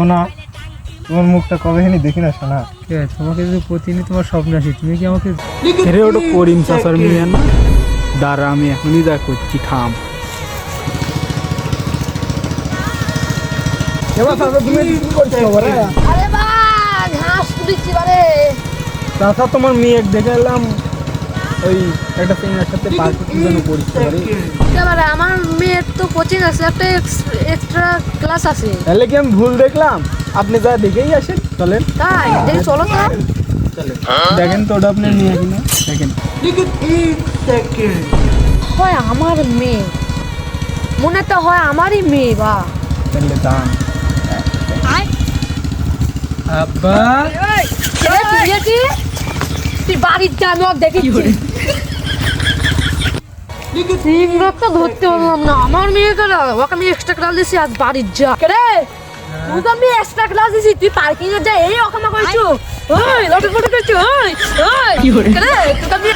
শোনা, তোমার মুখটা কবে হেনি দেখি না শোনা। ঠিক আছে, তোমাকে যদি প্রতিদিন তোমার স্বপ্ন আসি, তুমি কি আমাকে রে ওটা করিম চাচার মেয়ে না? দাঁড়া, আমি এখনই যা করছি, থাম। এবার চাচা তুমি কি করছো বলে? আরে বা ঘাস দিচ্ছি বারে। চাচা তোমার মেয়ে দেখে এলাম ওই একটা সিনিয়র সাথে পার্ক করতে যেন পড়তে পারে। এবারে আমার মেয়ের তো কোচিং আছে, একটা এক্সট্রা ক্লাস আছে। তাহলে কি আমি ভুল দেখলাম? আপনি যা দেখেই আসেন, চলেন। তাই দেখি চলো তো। দেখেন তো ওটা আপনি নিয়ে কিনা দেখেন। হয় আমার মেয়ে, মনে তো হয় আমারই মেয়ে বা। তাহলে দাম আব্বা তুই বাড়ির জানোয়ার দেখেছি। সিংড়াটা ধরতে পারলাম না, আমার মেয়েকে না, ওকে আমি এক্সট্রা ক্লাস দিছি, আজ বাড়ির যা রে। তুই তো আমি এক্সট্রা ক্লাস দিছি, তুই পার্কিং এ যা এই অকামা করছো, ওই লটর ফটর করছো, ওই ওই রে তোকে আমি